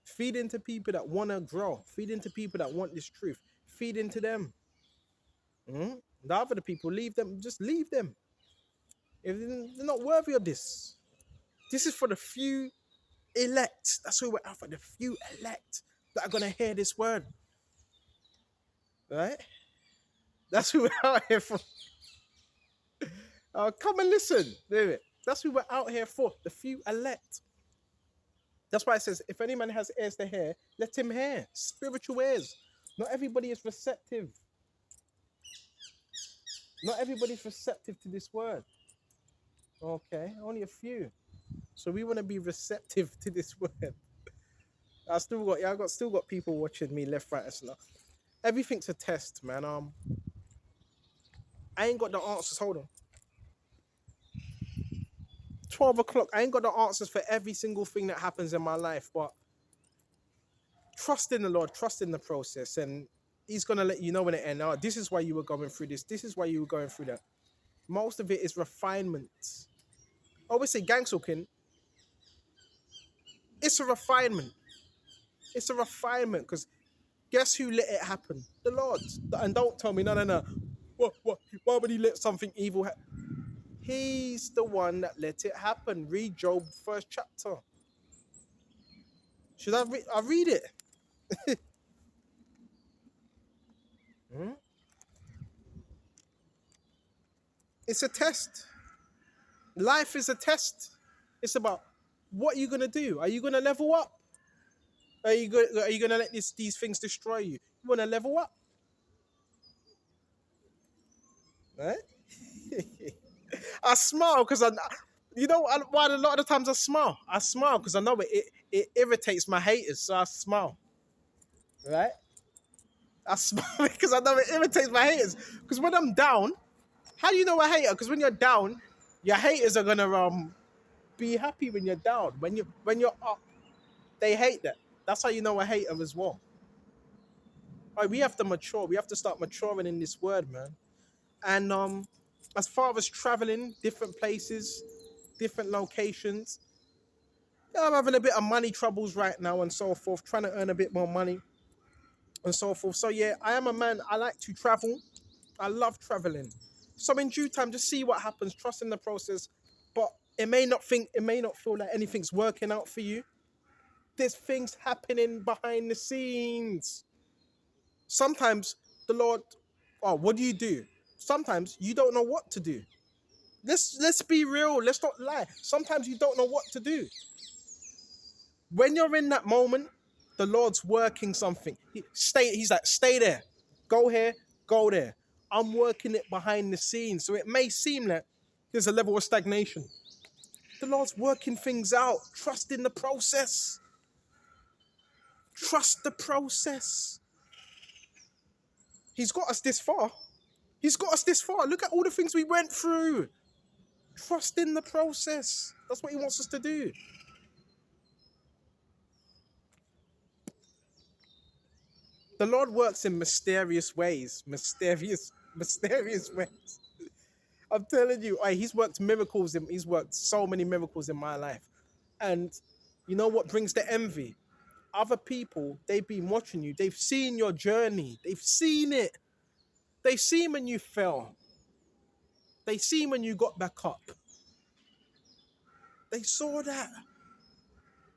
Feed into people that want to grow. Feed into people that want this truth. Feed into them. The other people, leave them. Just leave them. If they're not worthy of this. This is for the few elect. That's who we're out for. The few elect that are going to hear this word. Right? That's who we're out here for. Come and listen. That's who we're out here for. The few elect. That's why it says, if any man has ears to hear, let him hear. Spiritual ears. Not everybody is receptive. Not everybody's receptive to this word. Okay, only a few. So we want to be receptive to this word. I still got people watching me left, right, and center. Everything's a test, man. I ain't got the answers. Hold on. 12 o'clock. I ain't got the answers for every single thing that happens in my life, but trust in the Lord, trust in the process, and He's gonna let you know when it ends. Oh, this is why you were going through this. This is why you were going through that. Most of it is refinement. I always say gang soaking. It's a refinement. It's a refinement because guess who let it happen? The Lord. And don't tell me, no. What? Why would He let something evil happen? He's the one that let it happen. Read Job 1st chapter. Should I read? I read it. It's a test. Life is a test. It's about what you're gonna do. Are you gonna level up? Are you gonna let these things destroy you? You wanna level up, right? I smile because why a lot of the times I smile. I smile because I know it irritates my haters, so I smile, right? I smile because I know it irritates my haters. Because when I'm down, how do you know a hater? Because when you're down, your haters are gonna be happy when you're down. When you're up, they hate that. That's how you know a hater as well. All right, we have to mature. We have to start maturing in this word, man. And as far as traveling, different places, different locations, yeah, I'm having a bit of money troubles right now and so forth, trying to earn a bit more money and so forth. So yeah, I am a man. I like to travel. I love traveling. So in due time, just see what happens. Trust in the process. But it may not feel like anything's working out for you. There's things happening behind the scenes. Sometimes the Lord, what do? Sometimes you don't know what to do. Let's be real. Let's not lie. Sometimes you don't know what to do. When you're in that moment, the Lord's working something. He's like, stay there. Go here, go there. I'm working it behind the scenes. So it may seem like There's a level of stagnation. The Lord's working things out. Trust in the process. Trust the process. He's got us this far. He's got us this far. Look at all the things we went through. Trust in the process. That's what he wants us to do. The Lord works in mysterious ways. Mysterious ways. I'm telling you, he's worked miracles. He's worked so many miracles in my life. And you know what brings the envy? Other people, they've been watching you. They've seen your journey. They've seen it. They've seen when you fell. They seen when you got back up. They saw that.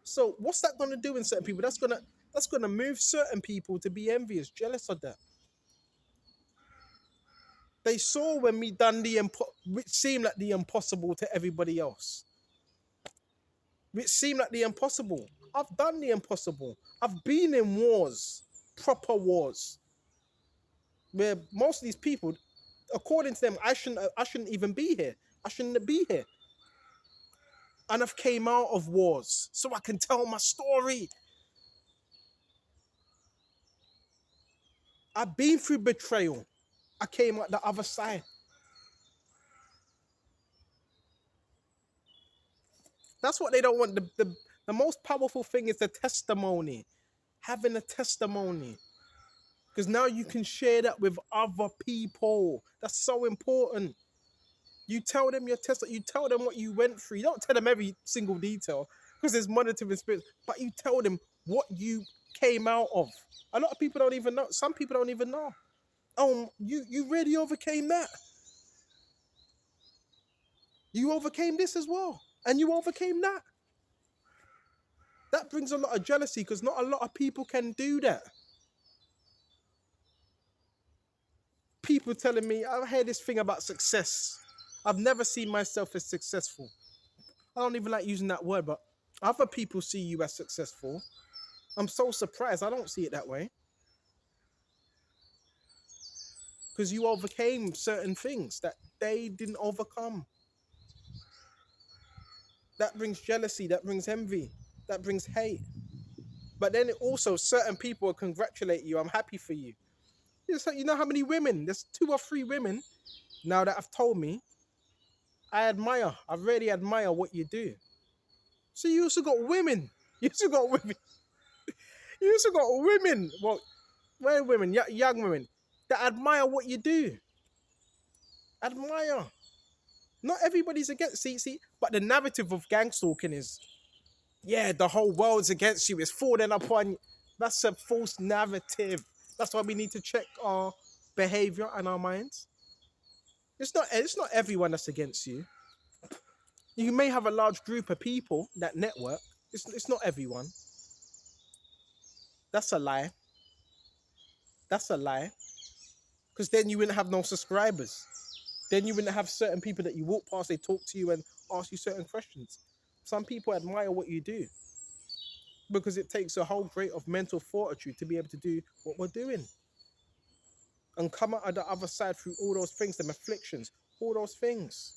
So what's that going to do in certain people? That's gonna move certain people to be envious, jealous of that. They saw when we done which seemed like the impossible to everybody else. Which seemed like the impossible. I've done the impossible. I've been in wars, proper wars, where most of these people, according to them, I shouldn't even be here. I shouldn't be here. And I've came out of wars, so I can tell my story. I've been through betrayal. I came out the other side. That's what they don't want. The most powerful thing is the testimony. Having a testimony. Because now you can share that with other people. That's so important. You tell them your testimony. You tell them what you went through. You don't tell them every single detail because there's monitoring spirits. But you tell them what you came out of. A lot of people don't even know. Some people don't even know. Oh, you really overcame that. You overcame this as well. And you overcame that. That brings a lot of jealousy because not a lot of people can do that. People telling me, I hear this thing about success. I've never seen myself as successful. I don't even like using that word, but other people see you as successful. I'm so surprised. I don't see it that way. Because you overcame certain things that they didn't overcome. That brings jealousy, that brings envy, that brings hate. But then it also, certain people will congratulate you. I'm happy for you. You know how many women? There's 2 or 3 women now that have told me, I really admire what you do. So you also got women. You also got women. Well, where women, young women, that admire what you do. Admire. Not everybody's against, see, but the narrative of gang stalking is, yeah, the whole world's against you. It's falling upon you. That's a false narrative. That's why we need to check our behavior and our minds. It's not everyone that's against you. You may have a large group of people that network. It's not everyone. That's a lie. That's a lie. Because then you wouldn't have no subscribers. Then you wouldn't have certain people that you walk past, they talk to you and ask you certain questions. Some people admire what you do. Because it takes a whole grade of mental fortitude to be able to do what we're doing. And come out of the other side through all those things, them afflictions, all those things.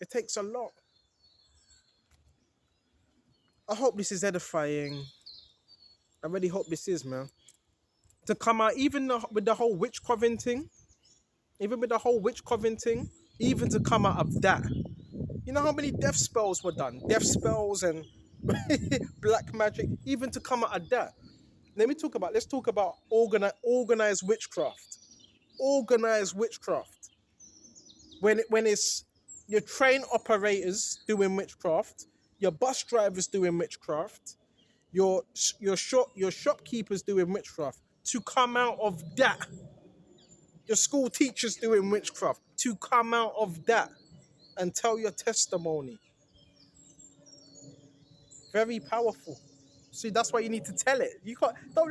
It takes a lot. I hope this is edifying. I really hope this is, man. To come out, even with the whole witch coven thing, even to come out of that. You know how many death spells were done? Death spells and black magic, even to come out of that. Let's talk about organized witchcraft. Organized witchcraft. When it's your train operators doing witchcraft, your bus drivers doing witchcraft, your shopkeepers doing witchcraft, to come out of that. Your school teachers doing witchcraft, to come out of that and tell your testimony. Very powerful. See, that's why you need to tell it. You can't. Don't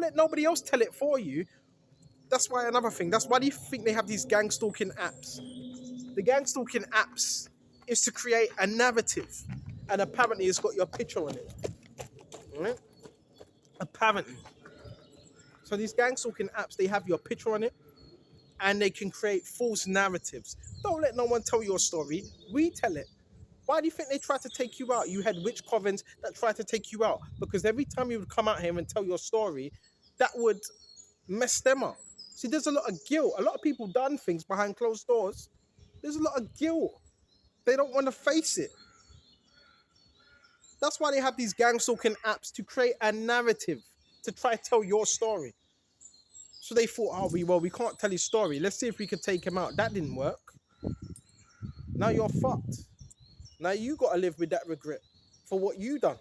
let nobody else tell it for you. That's why another thing. That's why do you think they have these gang stalking apps? The gang stalking apps is to create a narrative, and apparently it's got your picture on it. Right? Apparently. So these gang stalking apps, they have your picture on it, and they can create false narratives. Don't let no one tell your story. We tell it. Why do you think they tried to take you out? You had witch covens that tried to take you out because every time you would come out here and tell your story, that would mess them up. See, there's a lot of guilt. A lot of people done things behind closed doors. There's a lot of guilt. They don't want to face it. That's why they have these gang stalking apps to create a narrative to try to tell your story. So they thought, oh, we can't tell his story. Let's see if we could take him out. That didn't work. Now you're fucked. Now you got to live with that regret for what you done.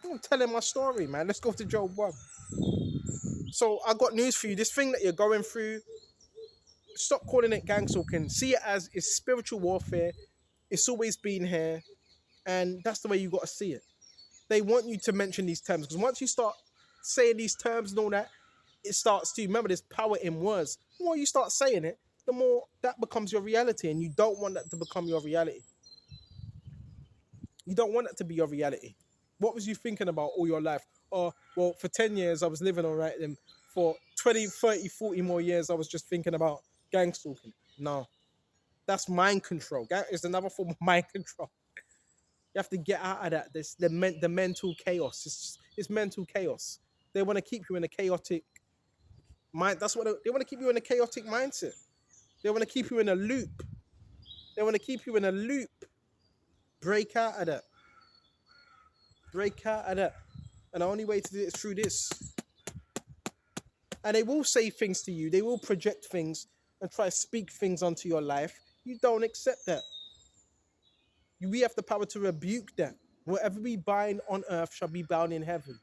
I'm telling my story, man. Let's go to Job 1. So I got news for you. This thing that you're going through, stop calling it gang stalking. See it as it's spiritual warfare. It's always been here. And that's the way you got to see it. They want you to mention these terms because once you start saying these terms and all that, it starts to, remember, there's power in words. The more you start saying it, the more that becomes your reality, and you don't want that to become your reality. You don't want that to be your reality. What was you thinking about all your life? Or, well, for 10 years, I was living all right, and for 20, 30, 40 more years, I was just thinking about gang stalking. No, that's mind control. That is another form of mind control. You have to get out of that. This the mental chaos. It's mental chaos. They want to keep you in a chaotic mind. That's what they want to keep you in a chaotic mindset. They want to keep you in a loop. They want to keep you in a loop. Break out of that. Break out of that. And the only way to do it is through this. And they will say things to you. They will project things and try to speak things onto your life. You don't accept that. We have the power to rebuke that. Whatever we bind on earth shall be bound in heaven.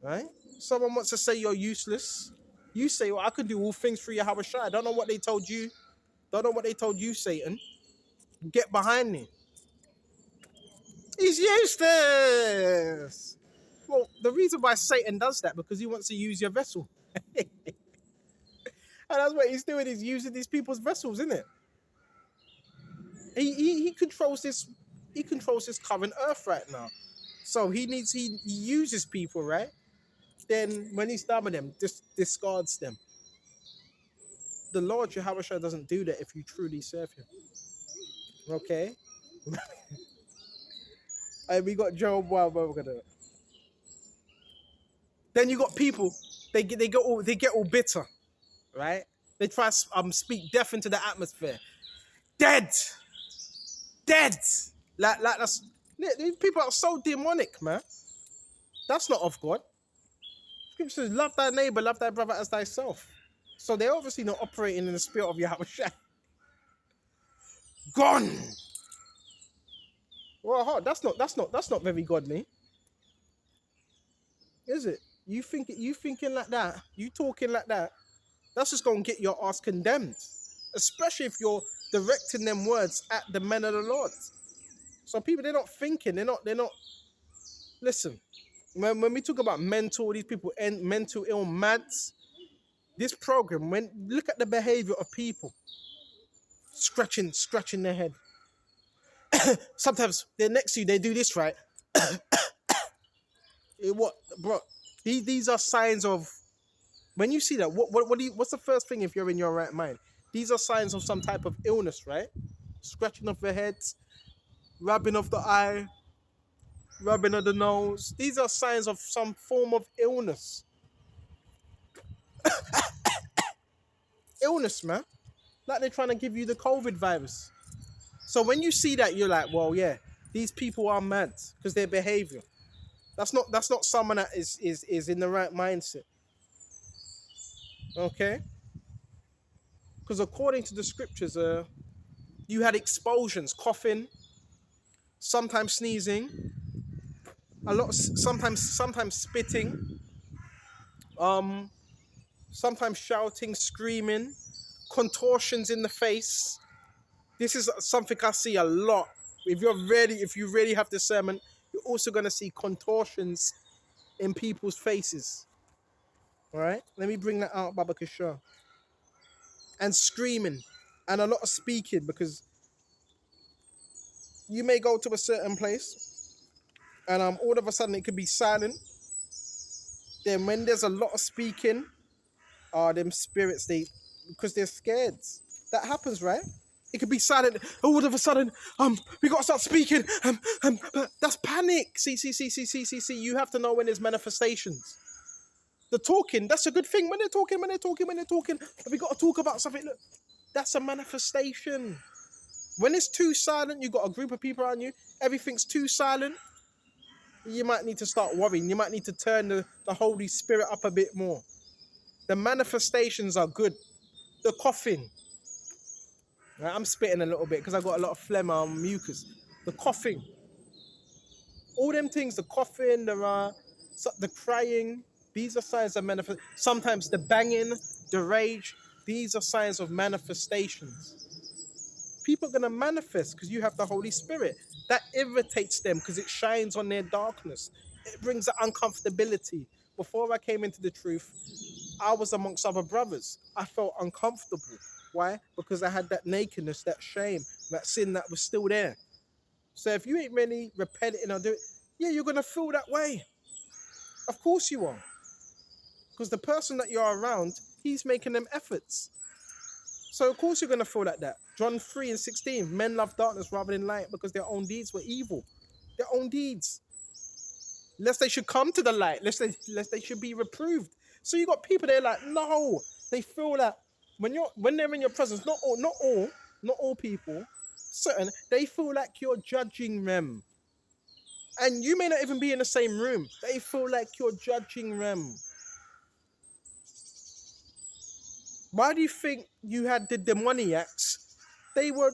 Right? Someone wants to say you're useless. You say, well, I can do all things through Yahweh Shai. I don't know what they told you. Don't know what they told you, Satan. Get behind me. He's useless. Well, the reason why Satan does that, because he wants to use your vessel. And that's what he's doing, he's using these people's vessels, isn't it? He controls this current earth right now. So he uses people, right? Then when he's done with them, discards them. The Lord Yahweh Shai doesn't do that if you truly serve him. Okay? And we got Job 1. We're gonna. Then you got people, they get all bitter, right? They try to speak death into the atmosphere. Dead. Like that's, these people are so demonic, man. That's not of God. Scripture says, love thy neighbor, love thy brother as thyself. So they're obviously not operating in the spirit of Yahweh Shai. Gone. Well, that's not very godly. Is it? You thinking like that, you talking like that, that's just gonna get your ass condemned. Especially if you're directing them words at the men of the Lord. So people, they're not thinking, they're not listen. When we talk about these people mental ill mads, this program, look at the behavior of people. Scratching their head. Sometimes they're next to you, they do this, right? What, bro? These are signs of, when you see that, what's the first thing if you're in your right mind? These are signs of some type of illness, right? Scratching of the head, rubbing of the eye, rubbing of the nose. These are signs of some form of illness. Illness, man. Like they're trying to give you the COVID virus. So when you see that, you're like, well, yeah, these people are mad because their behavior. That's not someone that is in the right mindset. Okay? Because according to the scriptures, you had explosions, coughing, sometimes sneezing, sometimes spitting, sometimes shouting, screaming, contortions in the face. This is something I see a lot. If you really have discernment, you're also going to see contortions in people's faces. All right? Let me bring that out, Baba Kishore. And screaming. And a lot of speaking, because you may go to a certain place and all of a sudden it could be silent. Then when there's a lot of speaking, them spirits, because they're scared. that happens, right? It could be silent. All of a sudden, we gotta start speaking. That's panic. See. You have to know when there's manifestations. The talking, that's a good thing. When they're talking, we gotta talk about something. Look, that's a manifestation. When it's too silent, you got a group of people around you, everything's too silent, you might need to start worrying. You might need to turn the Holy Spirit up a bit more. The manifestations are good. The coughing. Right, I'm spitting a little bit because I've got a lot of phlegm and mucus. The coughing. All them things, the coughing, the crying, these are signs of manifest. Sometimes the banging, the rage, these are signs of manifestations. People are going to manifest because you have the Holy Spirit. That irritates them because it shines on their darkness. It brings the uncomfortability. Before I came into the truth, I was amongst other brothers. I felt uncomfortable. Why? Because I had that nakedness, that shame, that sin that was still there. So if you ain't really repenting or do it, yeah, you're going to feel that way. Of course you are. Because the person that you're around, he's making them efforts. So of course you're going to feel like that. John 3:16, men love darkness rather than light because their own deeds were evil. Their own deeds. Lest they should come to the light, lest they should be reproved. So you got people there like, no, they feel that when they're in your presence, not all people, certain, they feel like you're judging them. And you may not even be in the same room. They feel like you're judging them. Why do you think you had the demoniacs? They were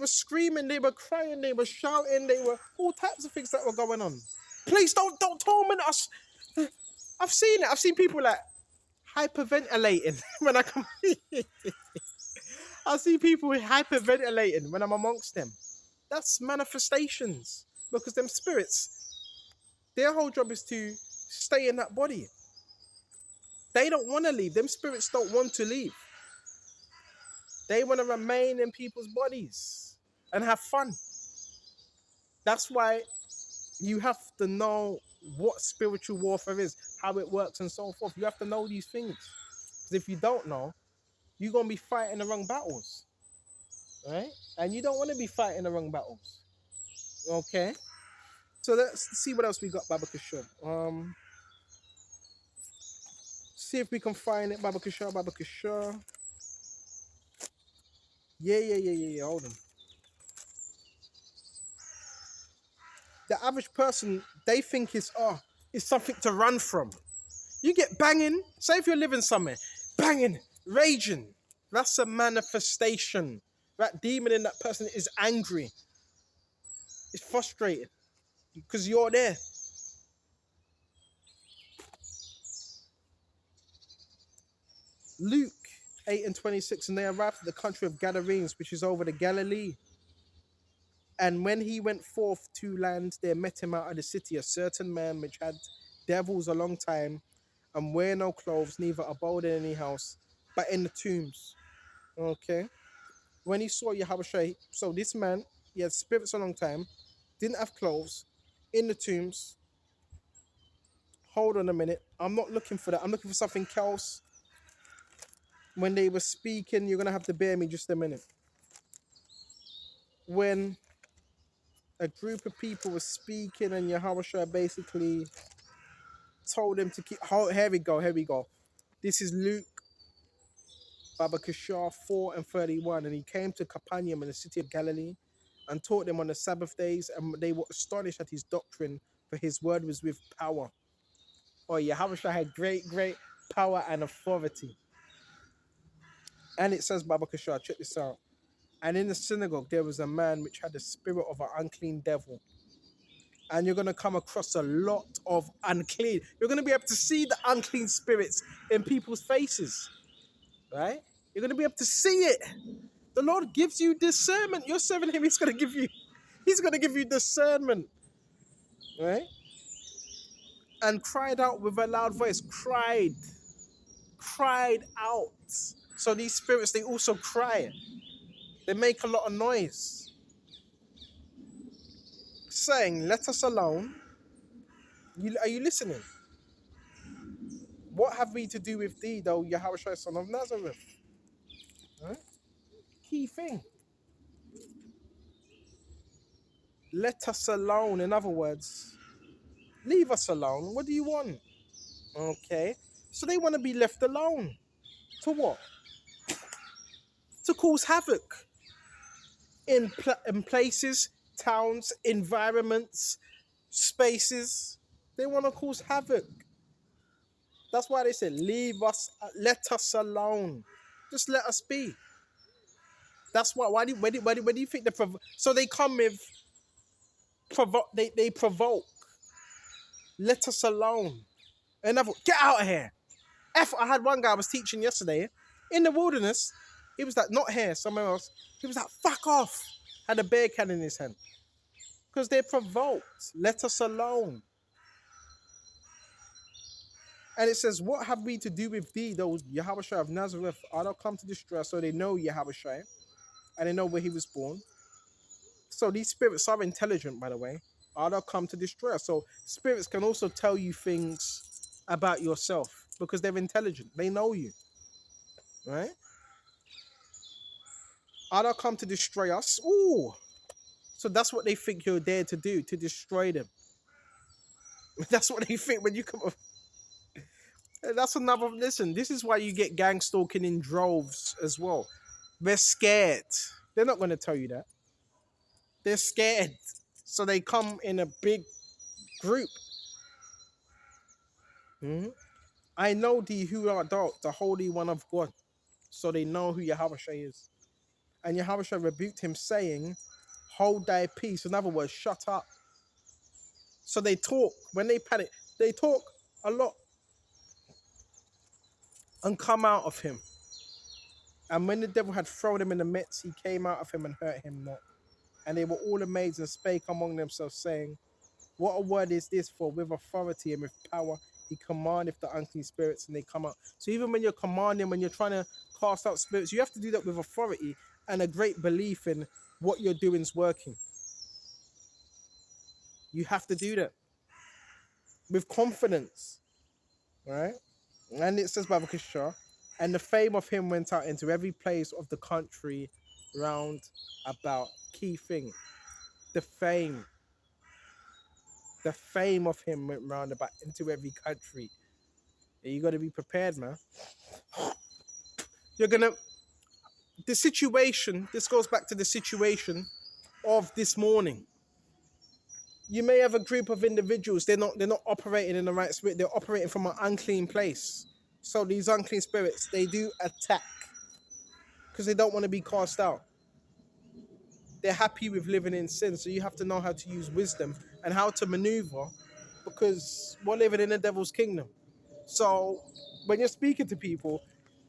screaming, they were crying, they were shouting, they were all types of things that were going on. Please don't torment us. I've seen it. I've seen people like hyperventilating when I come. I see people hyperventilating when I'm amongst them. That's manifestations because them spirits, their whole job is to stay in that body. They don't want to leave. Them spirits don't want to leave. They want to remain in people's bodies and have fun. That's why you have to know what spiritual warfare is, how it works, and so forth. You have to know these things. Because if you don't know, you're going to be fighting the wrong battles. Right? And you don't want to be fighting the wrong battles. Okay? So let's see what else we got, Baba Kishore. See if we can find it, Baba Kishore. Yeah. Hold on. The average person, they think it's something to run from. You get banging, say if you're living somewhere, banging, raging. That's a manifestation. That demon in that person is angry. It's frustrated because you're there. Luke 8:26, and they arrived at the country of Gadarenes, which is over the Galilee. And when he went forth to land, there met him out of the city a certain man which had devils a long time, and wear no clothes, neither abode in any house, but in the tombs. Okay. When he saw Yahushua, so this man, he had spirits a long time, didn't have clothes, in the tombs. Hold on a minute. I'm not looking for that. I'm looking for something else. When they were speaking, you're going to have to bear me just a minute. When a group of people were speaking and Yahushua basically told them to keep... Oh, here we go. This is Luke, Baba Kishar 4:31. And he came to Capernaum in the city of Galilee and taught them on the Sabbath days, and they were astonished at his doctrine, for his word was with power. Oh, Yahushua had great power and authority. And it says, Baba Kishar, check this out. And in the synagogue, there was a man which had the spirit of an unclean devil. And you're going to come across a lot of unclean. You're going to be able to see the unclean spirits in people's faces, right? You're going to be able to see it. The Lord gives you discernment. You're serving him. He's going to give you discernment, right? And cried out with a loud voice. Cried out. So these spirits, they also cry. They make a lot of noise, saying, "Let us alone." Are you listening? What have we to do with thee, thou Yahushua, son of Nazareth? Right? Key thing. Let us alone. In other words, leave us alone. What do you want? Okay. So they want to be left alone. To what? To cause havoc in places, towns, environments, spaces. They want to cause havoc. That's why they said, leave us, let us alone. Just let us be. That's why. Why do you think so they come with they provoke. Let us alone. Another, get out of here. I had one guy I was teaching yesterday in the wilderness. He was like, not here, somewhere else. He was like, fuck off. Had a bear can in his hand. Because they're provoked. Let us alone. And it says, what have we to do with thee, those Yahushua of Nazareth? Are thou come to destroy us? So they know Yahushua and they know where he was born. So these spirits are intelligent, by the way. Are thou come to destroy us? So spirits can also tell you things about yourself because they're intelligent. They know you, right? Are thou come to destroy us? Ooh. So that's what they think you're there to do, to destroy them. That's what they think when you come up. That's another, listen, this is why you get gang stalking in droves as well. They're scared. They're not going to tell you that. They're scared. So they come in a big group. Mhm. I know thee who art thou, the Holy One of God. So they know who Yahushua is. And Yahushua rebuked him, saying, hold thy peace. In other words, shut up. So they talk. When they panic, they talk a lot and come out of him. And when the devil had thrown him in the midst, he came out of him and hurt him not. And they were all amazed and spake among themselves, saying, what a word is this, for with authority and with power he commandeth the unclean spirits and they come out. So even when you're commanding, when you're trying to cast out spirits, you have to do that with authority and a great belief in what you're doing is working. You have to do that with confidence, right? And it says, Baba Kishar, and the fame of him went out into every place of the country round about. Key thing, the fame of him went round about into every country. You got to be prepared, man. You're gonna, the situation, this goes back to the situation of this morning. You may have a group of individuals, they're not operating in the right spirit, they're operating from an unclean place. So these unclean spirits, they do attack because they don't want to be cast out. They're happy with living in sin. So you have to know how to use wisdom and how to maneuver, because we're living in the devil's kingdom. So when you're speaking to people,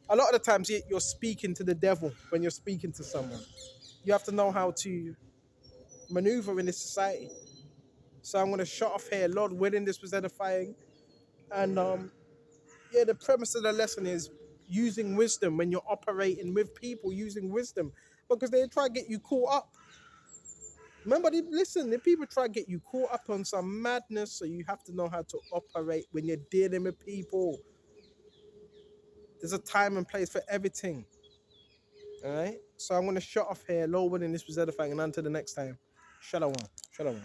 a lot of the times you're speaking to the devil when you're speaking to someone. You have to know how to maneuver in this society. So I'm going to shut off here. Lord willing, this was edifying. And yeah, the premise of the lesson is using wisdom when you're operating with people, using wisdom, because they try to get you caught up. Remember, listen, the people try to get you caught up on some madness, so you have to know how to operate when you're dealing with people. There's a time and place for everything. All right? So I'm going to shut off here. Lord willing, this was edifying. And until the next time, shalom. Shalom.